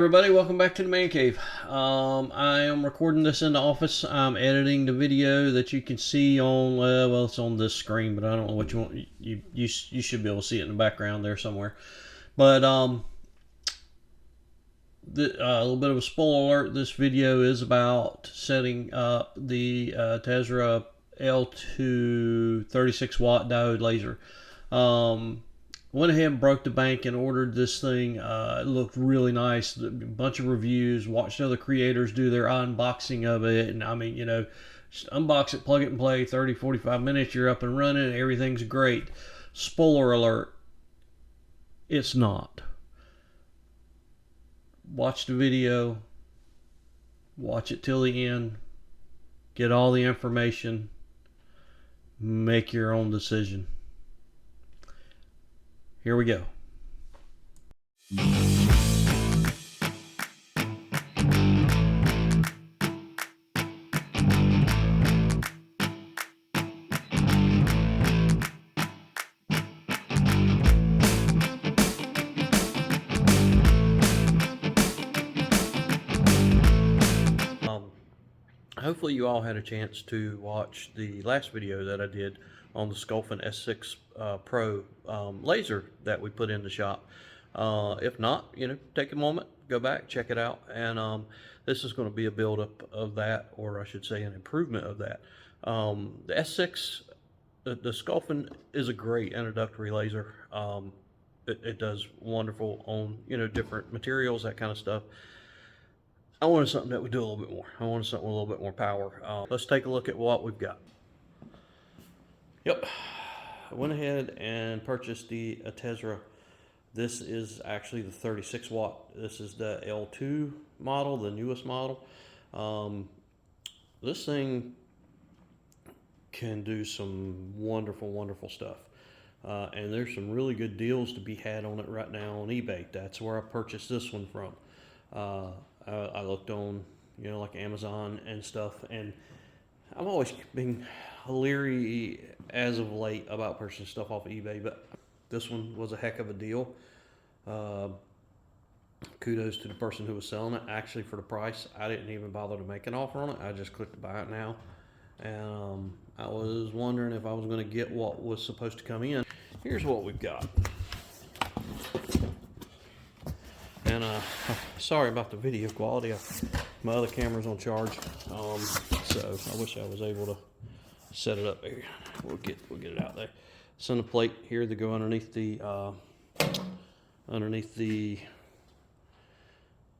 Everybody, welcome back to the Man Cave. I am recording this in the office. I'm editing the video that you can see on, well, it's on this screen, but I don't know what you want. You should be able to see it in the background there somewhere. But a little bit of a spoiler alert: this video is about setting up the Atezr L2 36 watt diode laser. Went ahead and broke the bank and ordered this thing. It looked really nice. A bunch of reviews. Watched other creators do their unboxing of it. And I mean, just unbox it, plug it and play. 30, 45 minutes, you're up and running. Everything's great. Spoiler alert, it's not. Watch the video. Watch it till the end. Get all the information. Make your own decision. Here we go. Hopefully you all had a chance to watch the last video that I did on the Sculpin S6 Pro laser that we put in the shop. If not, take a moment, go back, check it out, and this is going to be a build-up of that, or I should say an improvement of that. The S6, the Sculpin is a great introductory laser. It does wonderful on different materials, that kind of stuff. I wanted something that would do a little bit more. I wanted something with a little bit more power. Let's take a look at what we've got. Yep, I went ahead and purchased the Atezr. This is actually the 36 watt. This is the L2 model, the newest model. This thing can do some wonderful stuff. And there's some really good deals to be had on it right now on eBay. That's where I purchased this one from. I looked on, like Amazon and stuff, and I've always been leery as of late about purchasing stuff off of eBay, but this one was a heck of a deal. Kudos to the person who was selling it. Actually, for the price, I didn't even bother to make an offer on it. I just clicked to buy it now, and I was wondering if I was going to get what was supposed to come in. Here's what we've got. And sorry about the video quality. My other camera's on charge, so I wish I was able to set it up there. We'll get it out there. It's on the plate here to go underneath the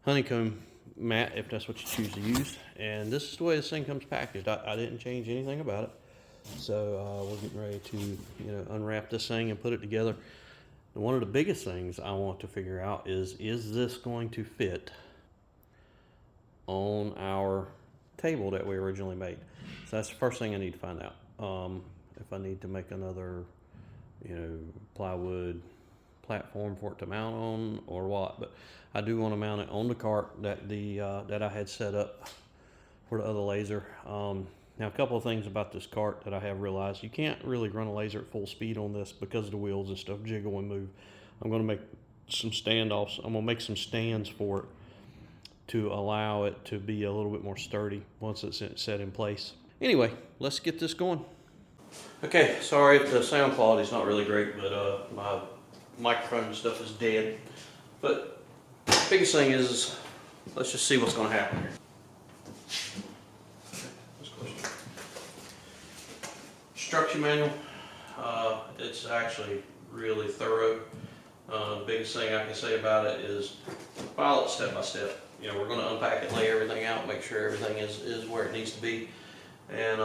honeycomb mat, if that's what you choose to use. And this is the way this thing comes packaged. I didn't change anything about it. So we're getting ready to unwrap this thing and put it together. And one of the biggest things I want to figure out is this going to fit on our table that we originally made? So that's the first thing I need to find out. If I need to make another, plywood platform for it to mount on or what. But I do want to mount it on the cart that that I had set up for the other laser. Now, a couple of things about this cart that I have realized: you can't really run a laser at full speed on this because the wheels and stuff jiggle and move. I'm going to make some standoffs. I'm going to make some stands for it to allow it to be a little bit more sturdy once it's set in place. Anyway, let's get this going. Okay, sorry if the sound quality is not really great, but my microphone and stuff is dead. But the biggest thing is, let's just see what's going to happen here. Instruction manual. It's actually really thorough. The biggest thing I can say about it is follow it step by step. We're going to unpack it, lay everything out, make sure everything is where it needs to be, and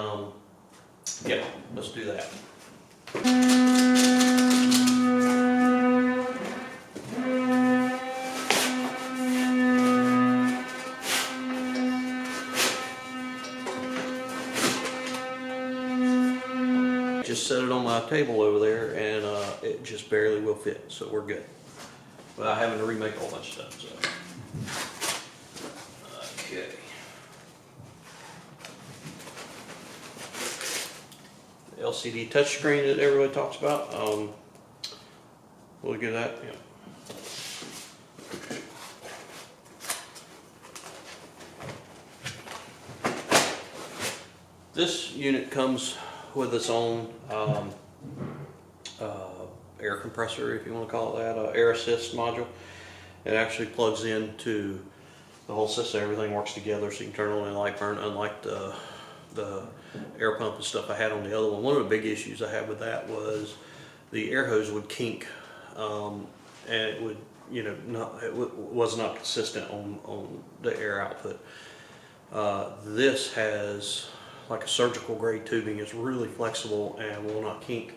yeah, let's do that. Just set it on my table over there, and it just barely will fit, so we're good without having to remake a whole bunch of stuff. So, okay. The LCD touchscreen that everybody talks about. We'll get that. Yeah. This unit comes with its own air compressor, if you want to call it that, air assist module. It actually plugs into the whole system. Everything works together, so you can turn on and light burn, unlike the air pump and stuff I had on the other one. One of the big issues I had with that was the air hose would kink, and it would, was not consistent on the air output. This has like a surgical grade tubing. It's really flexible and will not kink.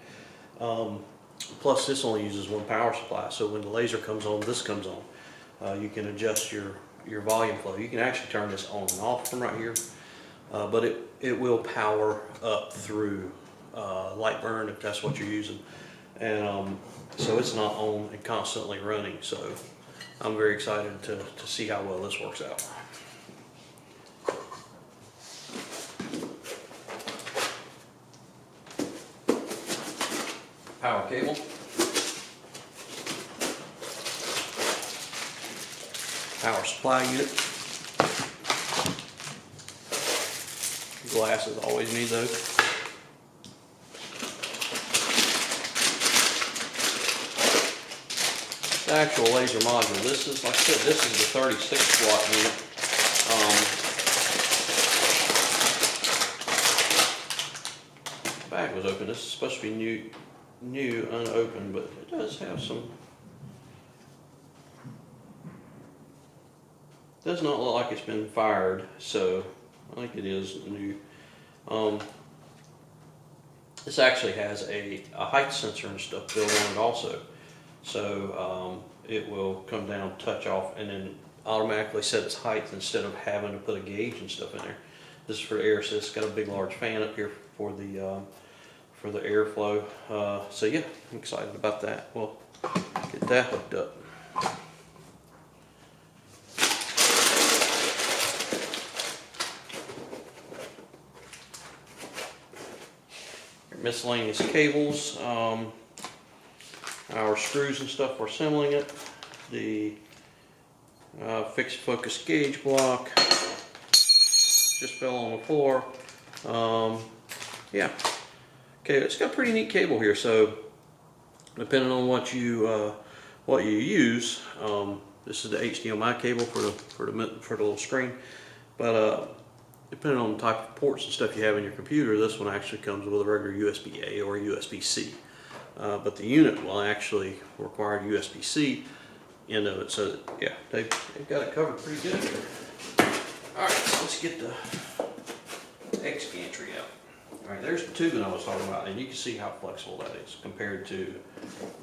Plus this only uses one power supply, so when the laser comes on, this comes on. You can adjust your volume flow. You can actually turn this on and off from right here, but it will power up through light burn if that's what you're using. And so it's not on and constantly running, so I'm very excited to see how well this works out. Power cable. Power supply unit. Glasses, always need those. The actual laser module. This is, like I said, this is the 36 watt unit. The bag was open. This is supposed to be new unopened, but it does have some. Does not look like it's been fired, so I think it is new. This actually has a height sensor and stuff built on it also, so it will come down, touch off, and then automatically set its height instead of having to put a gauge and stuff in there. This is for the air assist. It's got a big large fan up here for the airflow. So yeah, I'm excited about that. We'll get that hooked up. Miscellaneous cables, our screws and stuff for assembling it, the fixed focus gauge block just fell on the floor. Yeah, okay, it's got a pretty neat cable here. So depending on what you use, this is the HDMI cable for the little screen, but depending on the type of ports and stuff you have in your computer, this one actually comes with a regular USB-A or USB-C. But the unit will actually require USB-C end of it. So yeah, they've got it covered pretty good here. All right, so let's get the X gantry out. All right, there's the tubing I was talking about, and you can see how flexible that is compared to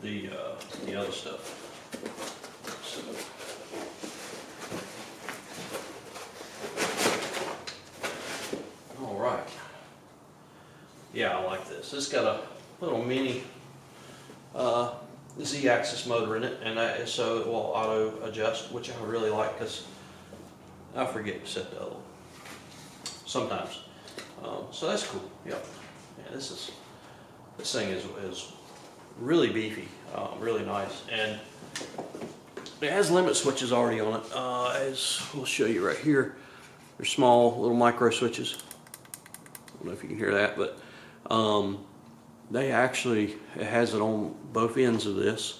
the other stuff. So, right. Yeah, I like this. It's got a little mini Z-axis motor in it, and that is so it will auto adjust, which I really like because I forget to set the other one sometimes. So that's cool. Yep. Yeah, this thing is really beefy, really nice, and it has limit switches already on it. As we'll show you right here, they're small little micro switches. I don't know if you can hear that, but they actually, it has it on both ends of this,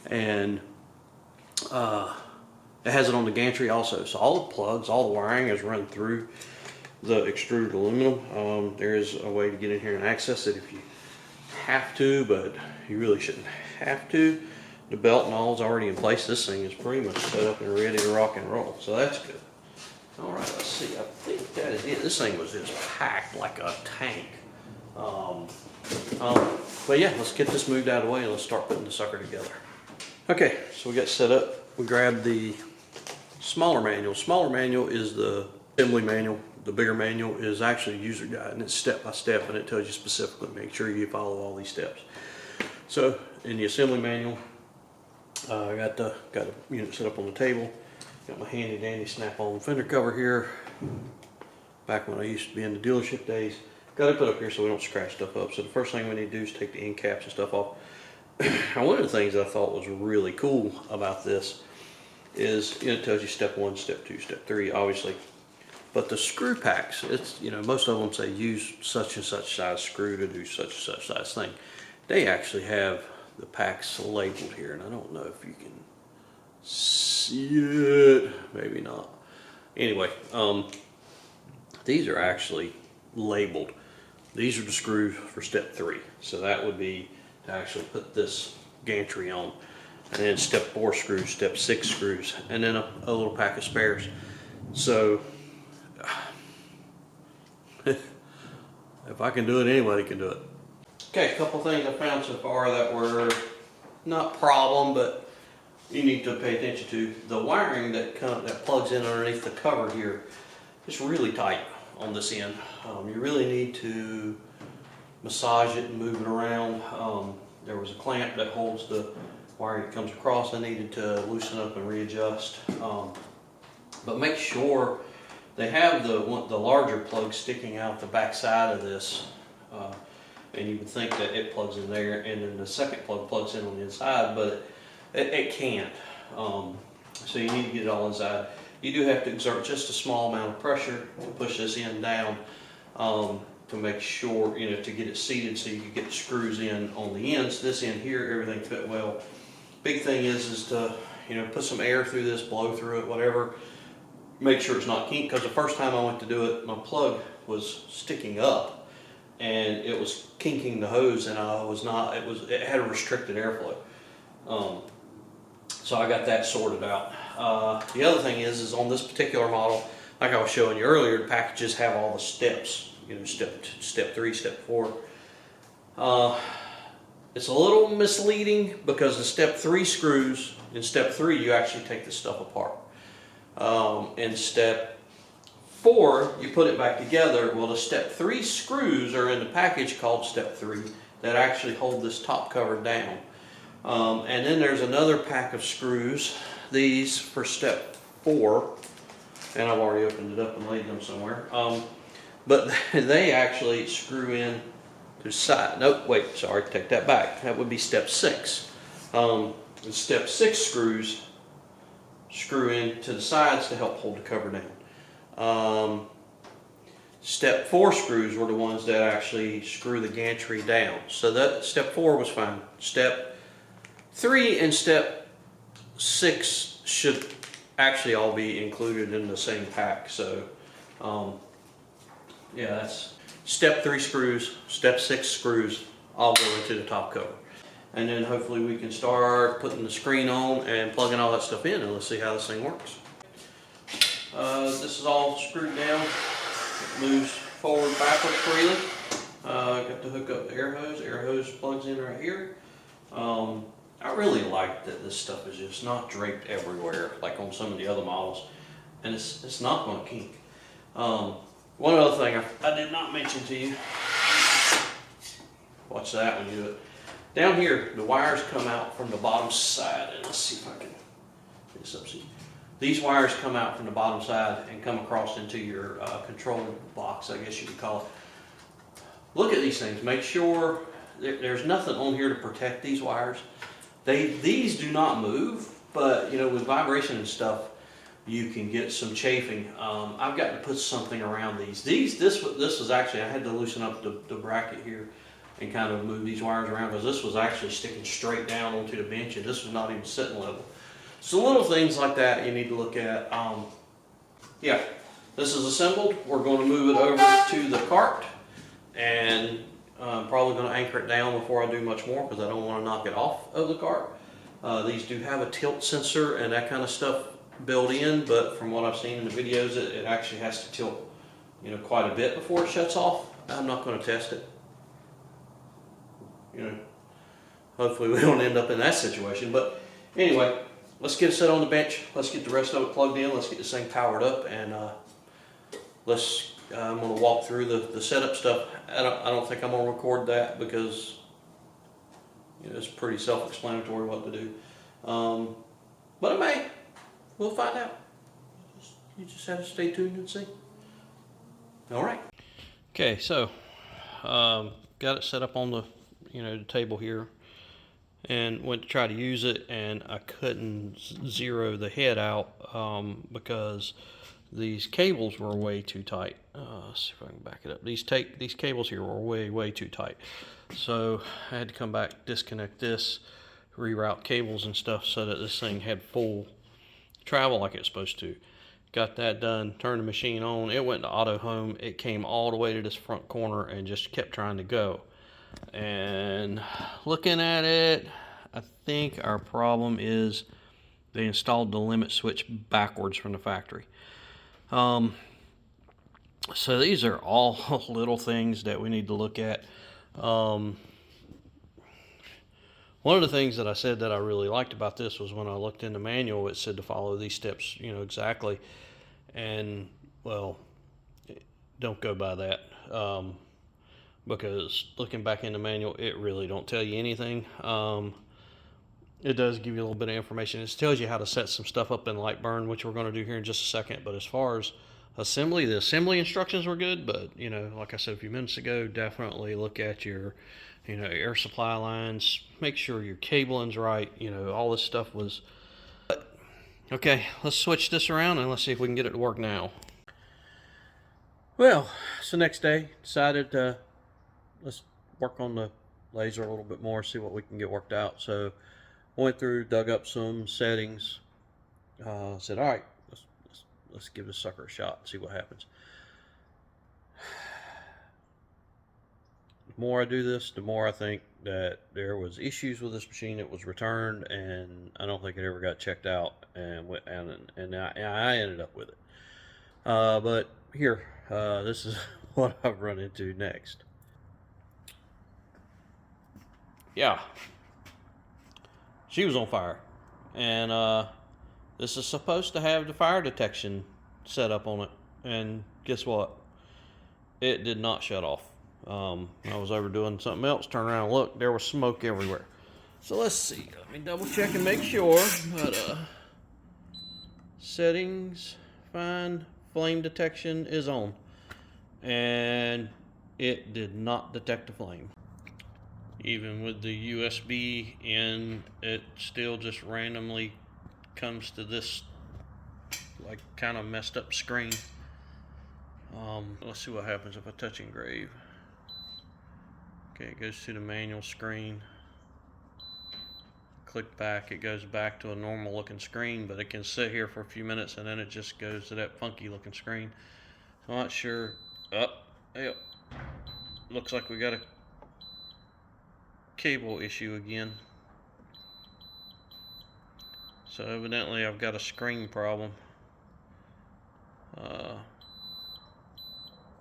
and it has it on the gantry also. So all the plugs, all the wiring is run through the extruded aluminum. There is a way to get in here and access it if you have to, but you really shouldn't have to. The belt and all is already in place. This thing is pretty much set up and ready to rock and roll, so that's good. All right, let's see. I think that is it. This thing was just packed like a tank. But yeah, let's get this moved out of the way and let's start putting the sucker together. Okay, so we got set up. We grabbed the smaller manual. Smaller manual is the assembly manual. The bigger manual is actually a user guide, and it's step by step, and it tells you specifically, make sure you follow all these steps. So in the assembly manual, I got a unit set up on the table. Got my handy dandy snap-on fender cover here. Back when I used to be in the dealership days. Got it put up here so we don't scratch stuff up. So the first thing we need to do is take the end caps and stuff off. And one of the things I thought was really cool about this is, it tells you step 1, step 2, step 3, obviously. But the screw packs, it's, you know, most of them say use such and such size screw to do such and such size thing. They actually have the packs labeled here, and I don't know if you can see it, maybe not. Anyway, these are actually labeled. These are the screws for step 3. So that would be to actually put this gantry on. And then step 4 screws, step 6 screws, and then a little pack of spares. So if I can do it, anybody can do it. Okay, a couple things I found so far that were not problem, but you need to pay attention to. The wiring that plugs in underneath the cover here is really tight on this end. You really need to massage it and move it around. There was a clamp that holds the wiring that comes across. I needed to loosen up and readjust. But make sure they have the larger plug sticking out the back side of this. And you would think that it plugs in there, and then the second plug plugs in on the inside, but it can't. So you need to get it all inside. You do have to exert just a small amount of pressure to push this end down to make sure, you know, to get it seated so you can get the screws in on the ends. This end here, everything fit well. Big thing is to, you know, put some air through this, blow through it, whatever. Make sure it's not kinked, because the first time I went to do it, my plug was sticking up and it was kinking the hose, and it had a restricted airflow. So I got that sorted out. The other thing is on this particular model, like I was showing you earlier, the packages have all the steps, you know, step 3, step 4. It's a little misleading because the step 3 screws, in step 3 you actually take this stuff apart. In step 4 you put it back together. Well, the step 3 screws are in the package called step 3 that actually hold this top cover down. And then there's another pack of screws, these for step 4, and I've already opened it up and laid them somewhere. But they actually screw in to the side. Nope, wait, sorry, take that back. That would be step 6. The step 6 screws screw in to the sides to help hold the cover down. Step 4 screws were the ones that actually screw the gantry down. So that step 4 was fine. Step 3 and step 6 should actually all be included in the same pack. So yeah, that's step 3 screws, step 6 screws all go into the top cover. And then hopefully we can start putting the screen on and plugging all that stuff in, and let's see how this thing works. This is all screwed down. It moves forward, backwards freely. Got to hook up the air hose. Air hose plugs in right here. I really like that this stuff is just not draped everywhere like on some of the other models, and it's not going to kink. One other thing I did not mention to you. Watch that when you do it. Down here, the wires come out from the bottom side, and let's see if I can get this up. See, these wires come out from the bottom side and come across into your control box, I guess you could call it. Look at these things. Make sure there's nothing on here to protect these wires. These do not move, but you know, with vibration and stuff, you can get some chafing. I've got to put something around these. This was actually, I had to loosen up the bracket here and kind of move these wires around, because this was actually sticking straight down onto the bench, and this was not even sitting level. So little things like that you need to look at. Yeah, this is assembled. We're going to move it over to the cart, and I'm probably going to anchor it down before I do much more, because I don't want to knock it off of the cart. These do have a tilt sensor and that kind of stuff built in, but from what I've seen in the videos, it actually has to tilt, you know, quite a bit before it shuts off. I'm not going to test it. You know, hopefully we don't end up in that situation. But anyway, let's get it set on the bench. Let's get the rest of it plugged in. Let's get this thing powered up, and I'm going to walk through the setup stuff. I don't think I'm going to record that, because you know, it's pretty self-explanatory what to do. But I may. We'll find out. You just have to stay tuned and see. All right. Okay, so got it set up on the the table here, and went to try to use it, and I couldn't zero the head out because these cables were way too tight. Let's see if I can back it up. These cables here were way too tight. So I had to come back, disconnect this, reroute cables and stuff so that this thing had full travel like it's supposed to. Got that done, turned the machine on, it went to auto home, it came all the way to this front corner and just kept trying to go. And looking at it, I think our problem is they installed the limit switch backwards from the factory. So these are all little things that we need to look at. One of the things that I said that I really liked about this was when I looked in the manual, it said to follow these steps, exactly. And, well, don't go by that. Because looking back in the manual, it really don't tell you anything. It does give you a little bit of information. It tells you how to set some stuff up in Lightburn, which we're going to do here in just a second. But as far as assembly, the assembly instructions were good. But, like I said a few minutes ago, definitely look at your, air supply lines. Make sure your cabling's right. All this stuff was... Okay, let's switch this around and let's see if we can get it to work now. Well, it's the next day. Decided let's work on the laser a little bit more, see what we can get worked out. So went through, dug up some settings. Said, all right, let's give this sucker a shot and see what happens. The more I do this, the more I think that there was issues with this machine. It was returned, and I don't think it ever got checked out, and I ended up with it. But here, this is what I've run into next. Yeah, she was on fire, and this is supposed to have the fire detection set up on it, and guess what? It did not shut off. I was over doing something else, turn around and look, there was smoke everywhere. So let's see, let me double check and make sure. But settings, fine, flame detection is on, and it did not detect a flame. Even with the USB in, it still just randomly comes to this like kind of messed up screen. Let's see what happens if I touch engrave. Okay, it goes to the manual screen. Click back, it goes back to a normal looking screen, but it can sit here for a few minutes and then it just goes to that funky looking screen. I'm not sure. Yep. Looks like we got a cable issue again. So evidently I've got a screen problem.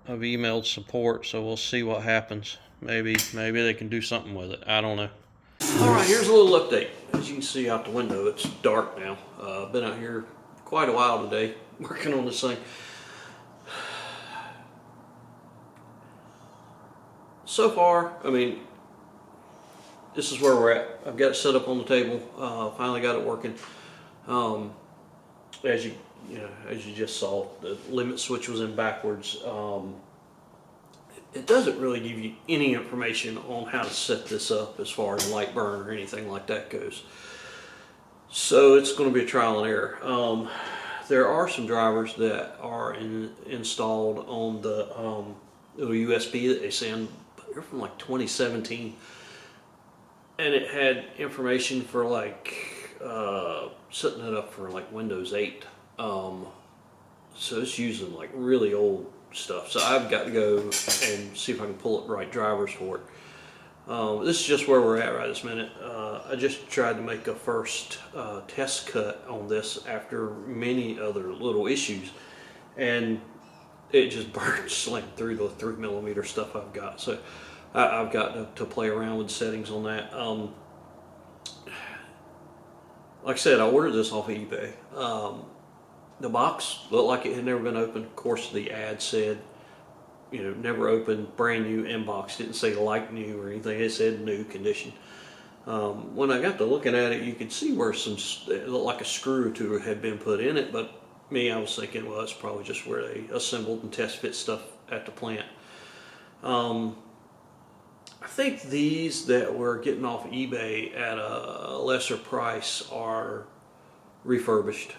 I've emailed support, so we'll see what happens. Maybe they can do something with it. I don't know. Alright, here's a little update. As you can see out the window, it's dark now. I've been out here quite a while today working on this thing. So far, I mean, this is where we're at. I've got it set up on the table. Finally got it working. As you just saw, the limit switch was in backwards. It doesn't really give you any information on how to set this up as far as Lightburn or anything like that goes. So it's going to be a trial and error. There are some drivers that are installed on the USB that they send. They're from like 2017. And it had information for like setting it up for like Windows 8. So it's using like really old stuff. So I've got to go and see if I can pull up the right drivers for it. This is just where we're at right this minute. I just tried to make a first test cut on this after many other little issues, and it just burned slammed through the 3mm stuff I've got. So I've got to play around with settings on that. Like I said, I ordered this off of eBay. The box looked like it had never been opened. Of course, the ad said, never opened, brand new inbox. Didn't say like new or anything. It said new condition. When I got to looking at it, you could see where it looked like a screw or two had been put in it. But me, I was thinking, well, it's probably just where they assembled and test fit stuff at the plant. I think these that we're getting off eBay at a lesser price are refurbished.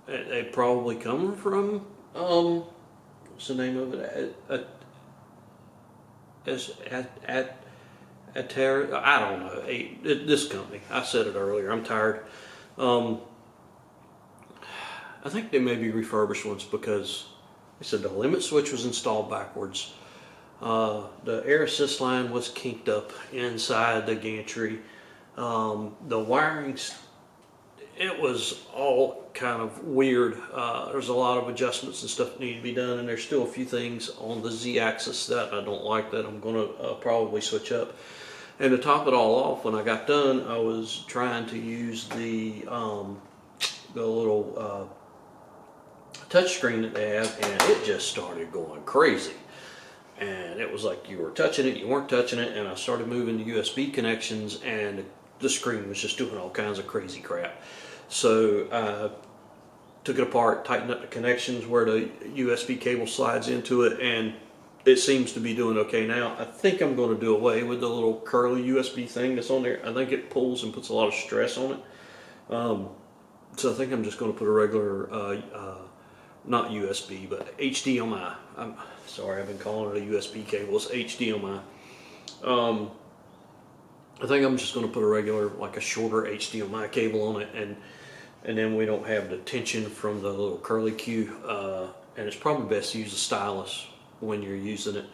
They probably come from, what's the name of it? Atezr, I don't know. This company. I said it earlier. I'm tired. I think they may be refurbished ones because they said the limit switch was installed backwards. The air assist line was kinked up inside the gantry. The wiring, it was all kind of weird. There's a lot of adjustments and stuff that need to be done, and there's still a few things on the Z-axis that I don't like that I'm going to probably switch up. And to top it all off, when I got done, I was trying to use the little touch screen that they have, and it just started going crazy. And it was like you were touching it, you weren't touching it, and I started moving the USB connections, and the screen was just doing all kinds of crazy crap. So I took it apart, tightened up the connections where the USB cable slides into it, and it seems to be doing okay now. I think I'm going to do away with the little curly USB thing that's on there. I think it pulls and puts a lot of stress on it. So I think I'm just going to put a regular, not USB, but HDMI. I'm sorry, I've been calling it a USB cable. It's HDMI. I think I'm just going to put a regular, like a shorter HDMI cable on it, and then we don't have the tension from the little curly Q. And it's probably best to use a stylus when you're using it.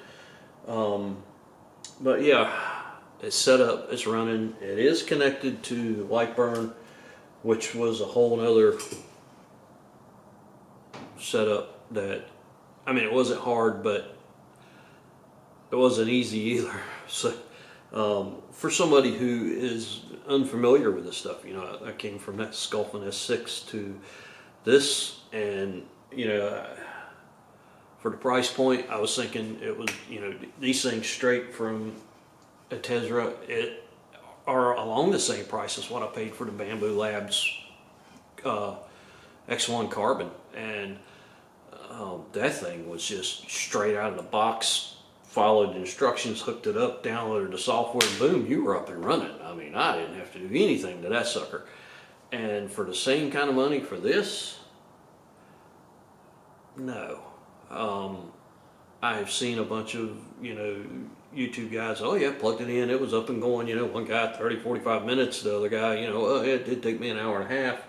But yeah, it's set up, it's running. It is connected to Lightburn, which was a whole nother setup that, I mean, it wasn't hard, but it wasn't easy either. So for somebody who is unfamiliar with this stuff, you know, I came from that Sculpin S6 to this, and you know, for the price point, I was thinking it was, you know, these things straight from Atezr, it are along the same price as what I paid for the Bamboo Labs X1 Carbon, and that thing was just straight out of the box. Followed the instructions, hooked it up, downloaded the software, and boom, you were up and running. I mean, I didn't have to do anything to that sucker. And for the same kind of money for this, no. I have seen a bunch of, you know, YouTube guys, oh yeah, plugged it in, it was up and going, you know, one guy 30, 45 minutes, the other guy, you know, it did take me an hour and a half.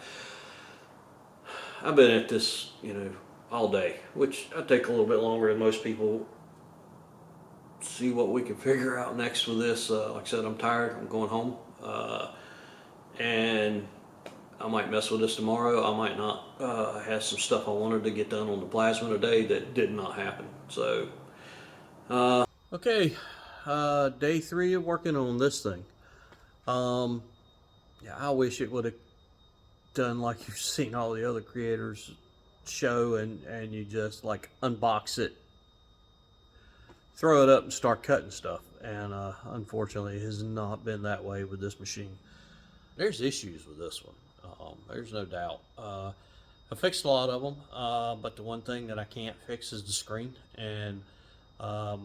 I've been at this, you know, all day, which I take a little bit longer than most people. See what we can figure out next with this. Like I said, I'm tired, I'm going home. And I might mess with this tomorrow, I might not. I had some stuff I wanted to get done on the plasma today that did not happen. So, okay, day 3 of working on this thing. Yeah, I wish it would have done like you've seen all the other creators show, and you just like unbox it, throw it up and start cutting stuff. And unfortunately, it has not been that way with this machine. There's issues with this one. There's no doubt. I fixed a lot of them, but the one thing that I can't fix is the screen. And let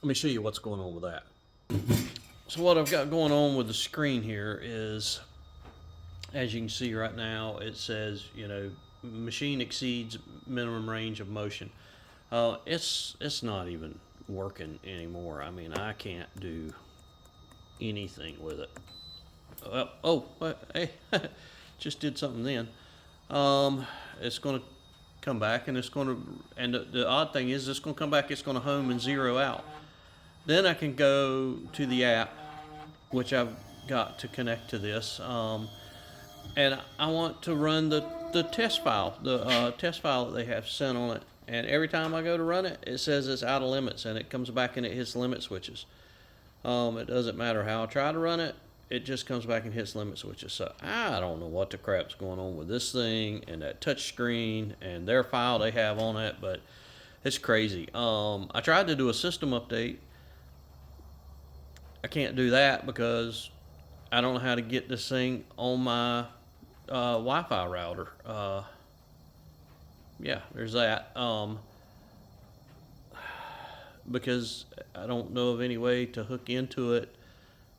me show you what's going on with that. So what I've got going on with the screen here is, as you can see right now, it says, you know, machine exceeds minimum range of motion. It's not even working anymore. I mean, I can't do anything with it. Hey, just did something then. It's going to come back, and it's going to, and the odd thing is, it's going to come back, it's going to home and zero out. Then I can go to the app, which I've got to connect to this, and I want to run the test file, the test file that they have sent on it. And every time I go to run it, it says it's out of limits, and it comes back and it hits limit switches. It doesn't matter how I try to run it, it just comes back and hits limit switches. So I don't know what the crap's going on with this thing and that touch screen and their file they have on it, but it's crazy. I tried to do a system update. I can't do that because I don't know how to get this thing on my Wi-Fi router. Yeah, there's that. Because I don't know of any way to hook into it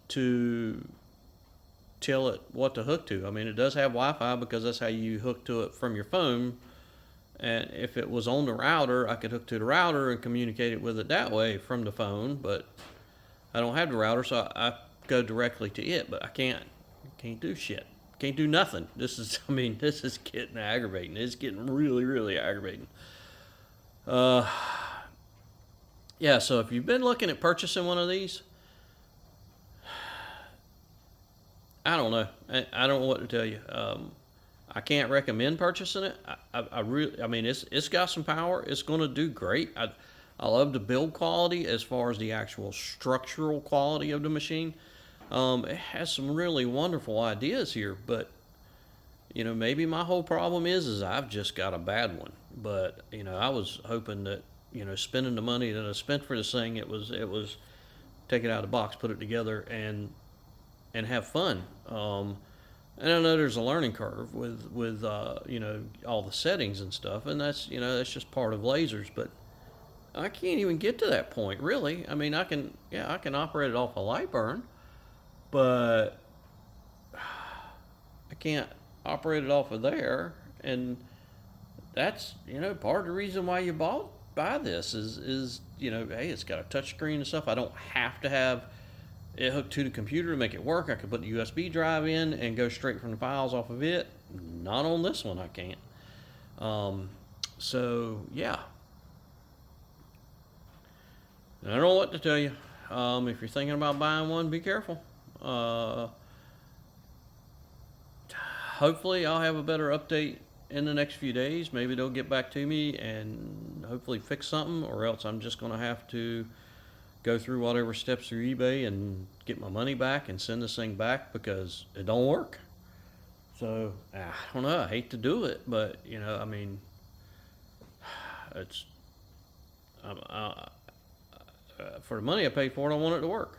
to tell it what to hook to. I mean, it does have Wi-Fi because that's how you hook to it from your phone. And if it was on the router, I could hook to the router and communicate it with it that way from the phone. But I don't have the router, so I go directly to it. But I can't do shit. Can't do nothing. This is, I mean, this is getting aggravating. It's getting really, really aggravating. Yeah, so if you've been looking at purchasing one of these, I don't know. I don't know what to tell you. I can't recommend purchasing it. I really, I mean, it's got some power. It's going to do great. I love the build quality as far as the actual structural quality of the machine. It has some really wonderful ideas here, but you know, maybe my whole problem is I've just got a bad one. But you know, I was hoping that, you know, spending the money that I spent for this thing, it was take it out of the box, put it together, and have fun. And I know there's a learning curve with you know, all the settings and stuff, and that's, you know, that's just part of lasers. But I can't even get to that point, really. I mean, I can operate it off a light burn, but I can't operate it off of there. And that's, you know, part of the reason why you buy this is, you know, hey, it's got a touch screen and stuff. I don't have to have it hooked to the computer to make it work. I could put the USB drive in and go straight from the files off of it. Not on this one, I can't. So yeah, I don't know what to tell you. If you're thinking about buying one, be careful. Hopefully I'll have a better update in the next few days. Maybe they'll get back to me and hopefully fix something, or else I'm just going to have to go through whatever steps through eBay and get my money back and send this thing back because it don't work. So I don't know. I hate to do it, but you know, I mean, it's for the money I paid for it, I want it to work.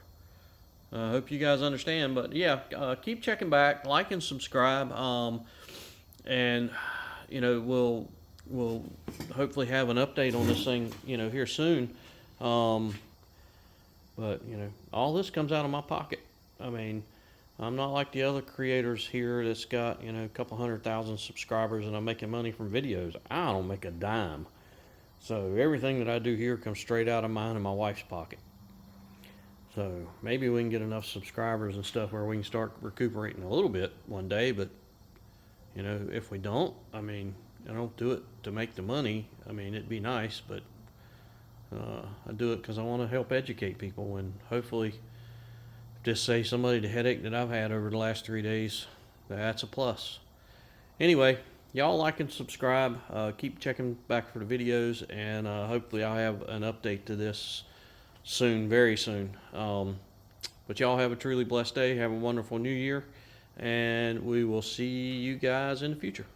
I hope you guys understand. But yeah, keep checking back, like and subscribe, and you know, we'll hopefully have an update on this thing, you know, here soon. But you know, all this comes out of my pocket. I mean, I'm not like the other creators here that's got, you know, a couple 100,000 subscribers and I'm making money from videos. I don't make a dime. So everything that I do here comes straight out of mine and my wife's pocket. So maybe we can get enough subscribers and stuff where we can start recuperating a little bit one day. But you know, if we don't, I mean, I don't do it to make the money. I mean, it'd be nice, but I do it because I want to help educate people, and hopefully just save somebody the headache that I've had over the last 3 days. That's a plus. Anyway, y'all like and subscribe. Keep checking back for the videos, and hopefully I'll have an update to this soon, very soon. But y'all have a truly blessed day. Have a wonderful new year, and we will see you guys in the future.